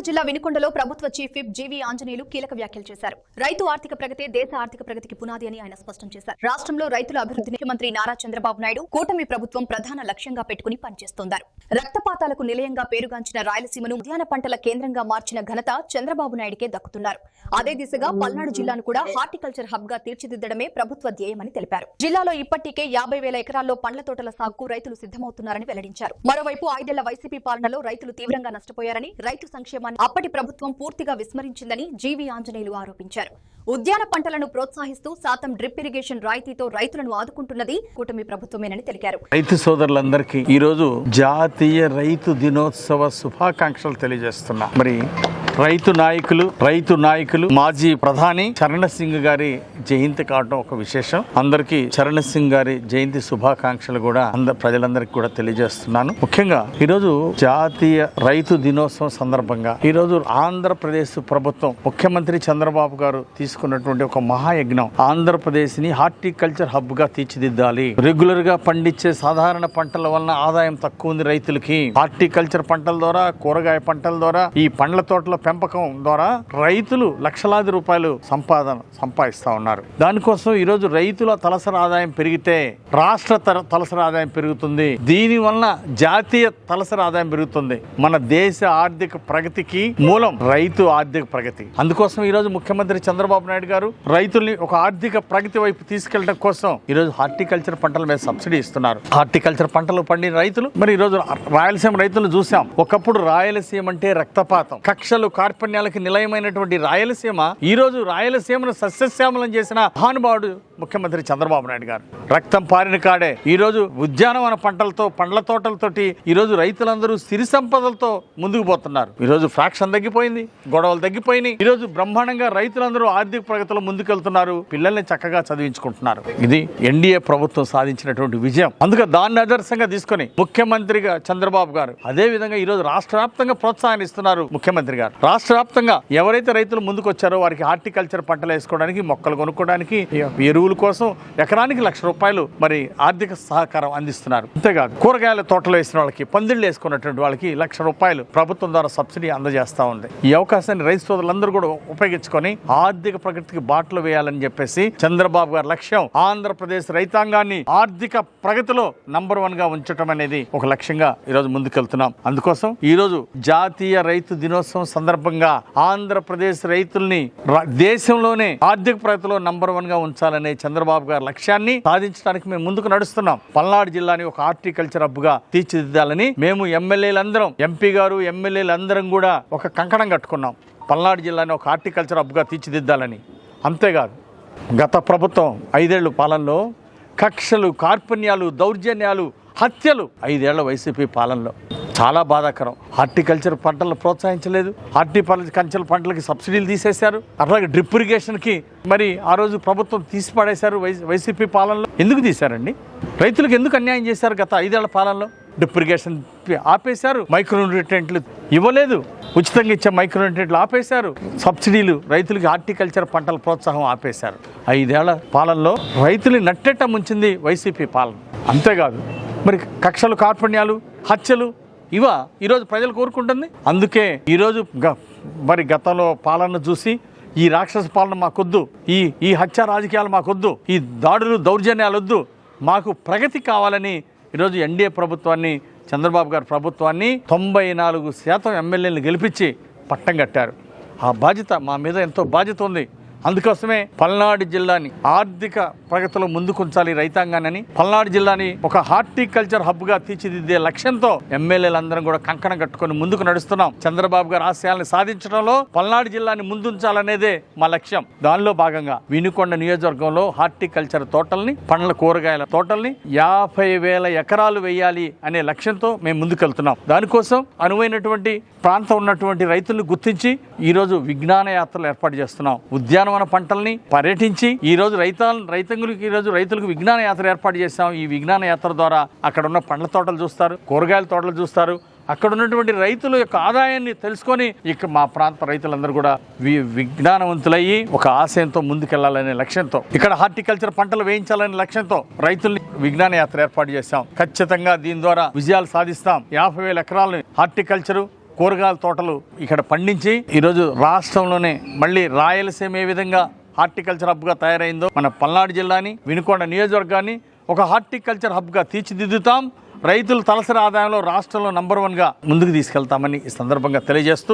పల్నాడు జిల్లా వినుకొండలో ప్రభుత్వ chief whip GV Anjaneyulu కీలక వ్యాఖ్యలు చేశారు. రైతు ఆర్థిక ప్రగతే దేశ ఆర్థిక ప్రగతికి పునాది అని ఆయన స్పష్టం చేశారు. రాష్ట్రంలో రైతుల అభివృద్ధిని ముఖ్యమంత్రి నారా చంద్రబాబు నాయుడు కూటమి ప్రభుత్వం ప్రధాన లక్ష్యంగా పెట్టుకుని పనిచేస్తోందన్నారు. రక్తపాతాలకు నిలయంగా పేరుగాంచిన రాయలసీమను ఉద్యాన పంటల కేంద్రంగా మార్చిన ఘనత చంద్రబాబు నాయుడుకే దక్కుతున్నారు. అదే దిశగా పల్నాడు జిల్లాను కూడా హార్టికల్చర్ హబ్ గా తీర్చిదిద్దడమే ప్రభుత్వ ధ్యేయమని తెలిపారు. జిల్లాలో ఇప్పటికే 50,000 ఎకరాల్లో పండ్ల తోటల సాగుకు రైతులు సిద్ధమవుతున్నారని వెల్లడించారు. మరోవైపు 5 ఏళ్ల వైసీపీ పాలనలో రైతులు తీవ్రంగా నష్టపోయారని, రైతు సంక్షేమాన్ని అప్పటి ప్రభుత్వం పూర్తిగా విస్మరించిందని జీవీ ఆంజనేయులు ఆరోపించారు. ఉద్యాన పంటలను ప్రోత్సహిస్తూ శాతం డ్రిప్ ఇరిగేషన్ రాయితీతో రైతులను ఆదుకుంటున్నది కూటమి ప్రభుత్వమేనని తెలిపారు. రైతు సోదరులందరికీ ఈ రోజు జాతీయ రైతు దినోత్సవ శుభాకాంక్షలు తెలియజేస్తున్నా. మరి రైతు నాయకులు మాజీ ప్రధాని చరణ్ సింగ్ గారి జయంతి కావడం ఒక విశేషం. అందరికీ చరణ్ సింగ్ గారి జయంతి శుభాకాంక్షలు కూడా ప్రజలందరికీ కూడా తెలియజేస్తున్నాను. ముఖ్యంగా ఈరోజు జాతీయ రైతు దినోత్సవం సందర్భంగా ఈరోజు ఆంధ్రప్రదేశ్ ప్రభుత్వం ముఖ్యమంత్రి చంద్రబాబు గారు తీసుకున్నటువంటి ఒక మహాయజ్ఞం, ఆంధ్రప్రదేశ్ ని హార్టికల్చర్ హబ్ గా తీర్చిదిద్దాలి. రెగ్యులర్ గా పండించే సాధారణ పంటల వలన ఆదాయం తక్కువ ఉంది రైతులకి. హార్టికల్చర్ పంటల ద్వారా, కూరగాయ పంటల ద్వారా, ఈ పండ్ల తోటల పెంపకం ద్వారా రైతులు లక్షలాది రూపాయలు సంపాదిస్తా ఉన్నారు. దానికోసం ఈరోజు రైతుల తలసరి ఆదాయం పెరిగితే రాష్ట్ర తలసరి ఆదాయం పెరుగుతుంది. దీని వలన జాతీయ తలసరి ఆదాయం పెరుగుతుంది. మన దేశ ఆర్థిక ప్రగతికి మూలం రైతు ఆర్థిక ప్రగతి. అందుకోసం ఈరోజు ముఖ్యమంత్రి చంద్రబాబు నాయుడు గారు రైతుల్ని ఒక ఆర్థిక ప్రగతి వైపు తీసుకెళ్లడం కోసం ఈరోజు హార్టికల్చర్ పంటల మీద సబ్సిడీ ఇస్తున్నారు. హార్టికల్చర్ పంటలు పండిన రైతులు మరి ఈరోజు రాయలసీమ రైతులు చూసాం. ఒకప్పుడు రాయలసీమ అంటే రక్తపాతం, కక్షలు, కార్పణ్యాలకి నిలయమైనటువంటి రాయలసీమ ఈ రోజు రాయలసీమను సస్యశ్యామలం చేసిన మహానుభావుడు ముఖ్యమంత్రి చంద్రబాబు నాయుడు గారు. రక్తం పారిన కాడే ఈ రోజు ఉద్యానవన పంటలతో, పండ్ల తోటలతోటి ఈ రోజు రైతులందరూ సిరి సంపదలతో ముందుకు పోతున్నారు. ఈ రోజు ఫ్రాక్షన్ తగ్గిపోయింది, గొడవలు తగ్గిపోయినాయి. ఈ రోజు బ్రహ్మాండంగా రైతులందరూ ఆర్థిక ప్రగతిలో ముందుకెళ్తున్నారు, పిల్లల్ని చక్కగా చదివించుకుంటున్నారు. ఇది ఎన్డీఏ ప్రభుత్వం సాధించినటువంటి విజయం. అందుకే దాన్ని ఆదర్శంగా తీసుకొని ముఖ్యమంత్రిగా చంద్రబాబు గారు అదే విధంగా ఈ రోజు రాష్ట్ర వ్యాప్తంగా ప్రోత్సాహనిస్తున్నారు. ముఖ్యమంత్రి గారు రాష్ట్ర వ్యాప్తంగా ఎవరైతే రైతులు ముందుకు వచ్చారో వారికి హార్టికల్చర్ పంటలు వేసుకోవడానికి, మొక్కలు కొనుక్కోవడానికి, ఎరువుల కోసం ఎకరానికి ₹1,00,000 మరి ఆర్థిక సహకారం అందిస్తున్నారు. అంతేకాదు కూరగాయల తోటలు వేసిన వాళ్ళకి, పందిళ్లు వేసుకున్నటువంటి వాళ్ళకి ₹1,00,000 ప్రభుత్వం ద్వారా సబ్సిడీ అందజేస్తా ఉంది. ఈ అవకాశాన్ని రైతు సోదరులందరూ కూడా ఉపయోగించుకొని ఆర్థిక ప్రగతికి బాటలు వేయాలని చెప్పేసి చంద్రబాబు గారి లక్ష్యం ఆంధ్రప్రదేశ్ రైతాంగాన్ని ఆర్థిక ప్రగతిలో నంబర్ 1 గా ఉంచడం అనేది ఒక లక్ష్యంగా ఈరోజు ముందుకెళ్తున్నాం. అందుకోసం ఈ రోజు జాతీయ రైతు దినోత్సవం సందర్భంగా ఆంధ్రప్రదేశ్ రైతుల్ని దేశంలోనే ఆర్థిక ప్రగతిలో నంబర్ 1 గా ఉంచాలనే చంద్రబాబు గారి లక్ష్యాన్ని సాధించడానికి మేము ముందుకు నడుస్తున్నాం. పల్నాడు జిల్లాని ఒక హార్టికల్చర్ హబ్ గా తీర్చిదిద్దాలని మేము ఎమ్మెల్యేలందరం, ఎంపీ గారు, ఎమ్మెల్యేలందరం కూడా ఒక కంకణం కట్టుకున్నాం. పల్నాడు జిల్లాని ఒక హార్టికల్చర్ హబ్ గా తీర్చిదిద్దాలని. అంతేకాదు గత ప్రభుత్వం 5 ఏళ్ల పాలనలో కక్షలు, కార్పణ్యాలు, దౌర్జన్యాలు, హత్యలు 5 ఏళ్ల వైసీపీ పాలనలో చాలా బాధాకరం. హార్టికల్చర్ పంటలను ప్రోత్సహించలేదు, హార్టికల్చర్ పంటలకి సబ్సిడీలు తీసేశారు. అట్లాగే డ్రిప్ ఇరిగేషన్ కి మరి ఆ రోజు ప్రభుత్వం తీసి పడేశారు. వైసీపీ పాలనలో ఎందుకు తీశారండి? రైతులకు ఎందుకు అన్యాయం చేశారు? గత 5 ఏళ్ల పాలనలో డ్రిప్ ఇరిగేషన్ ఆపేశారు, మైక్రోన్యూట్రియంట్లు ఇవ్వలేదు, ఉచితంగా ఇచ్చే మైక్రోన్యూట్రియంట్లు ఆపేశారు, సబ్సిడీలు రైతులకి హార్టికల్చర్ పంటల ప్రోత్సాహం ఆపేశారు. 5 ఏళ్ల పాలనలో రైతులు నట్టేట ముంచింది వైసీపీ పాలన. అంతేకాదు మరి కక్షలు, కార్పణ్యాలు, హత్యలు ఇవా ఈరోజు ప్రజలు కోరుకుంటుంది. అందుకే ఈరోజు మరి గతంలో పాలన చూసి ఈ రాక్షస పాలన మాకొద్దు, ఈ హత్య రాజకీయాలు మాకొద్దు, ఈ దాడులు, దౌర్జన్యాలు వద్దు, మాకు ప్రగతి కావాలని ఈరోజు ఎన్డీఏ ప్రభుత్వాన్ని, చంద్రబాబు గారి ప్రభుత్వాన్ని 94% ఎమ్మెల్యేలను గెలిపించి పట్టం కట్టారు. ఆ బాధ్యత మా మీద ఎంతో బాధ్యత ఉంది. అందుకోసమే పల్నాడు జిల్లాని ఆర్థిక ప్రగతిలో ముందుకుంచాలి రైతాంగాన్ని, పల్నాడు జిల్లాని ఒక హార్టికల్చర్ హబ్ గా తీర్చిదిద్దే లక్ష్యంతో ఎమ్మెల్యేలందరం కూడా కంకణం కట్టుకొని ముందుకు నడుస్తున్నాం. చంద్రబాబు గారి ఆశయాలను సాధించడంలో పల్నాడు జిల్లాని ముందుంచాలనేదే మా లక్ష్యం. దానిలో భాగంగా వినుకొండ నియోజకవర్గంలో హార్టికల్చర్ తోటల్ని, పండ్ల కూరగాయల తోటల్ని 50,000 ఎకరాలు వేయాలి అనే లక్ష్యంతో మేము ముందుకెళ్తున్నాం. దానికోసం అనువైనటువంటి ప్రాంతం ఉన్నటువంటి రైతులను గుర్తించి ఈరోజు విజ్ఞాన యాత్రలు ఏర్పాటు చేస్తున్నాం. ఉద్యానవన పంటల్ని పర్యటించి ఈరోజు రైతులకు విజ్ఞాన యాత్ర ఏర్పాటు చేస్తాం. ఈ విజ్ఞాన యాత్ర ద్వారా అక్కడ ఉన్న పండ్ల తోటలు చూస్తారు, కూరగాయల తోటలు చూస్తారు. అక్కడ ఉన్నటువంటి రైతుల యొక్క ఆదాయాన్ని తెలుసుకొని ఇక మా ప్రాంత రైతులందరూ కూడా విజ్ఞానవంతులయ్యి ఒక ఆశయంతో ముందుకెళ్లాలనే లక్ష్యంతో, ఇక్కడ హార్టికల్చర్ పంటలు వేయించాలనే లక్ష్యంతో రైతుల్ని విజ్ఞాన యాత్ర ఏర్పాటు చేస్తాం. ఖచ్చితంగా దీని ద్వారా విజయాలు సాధిస్తాం. 50,000 ఎకరాలని హార్టికల్చరు, కూరగాయల తోటలు ఇక్కడ పండించి ఈరోజు రాష్ట్రంలోనే మళ్ళీ రాయలసీమ ఏ విధంగా హార్టికల్చర్ హబ్గా తయారైందో మన పల్నాడు జిల్లాని, వినుకొండ నియోజకవర్గాన్ని ఒక హార్టికల్చర్ హబ్గా తీర్చిదిద్దుతాం. రైతుల తలసరి ఆదాయంలో రాష్ట్రంలో నంబర్ 1గా ముందుకు తీసుకెళ్తామని ఈ సందర్భంగా తెలియజేస్తూ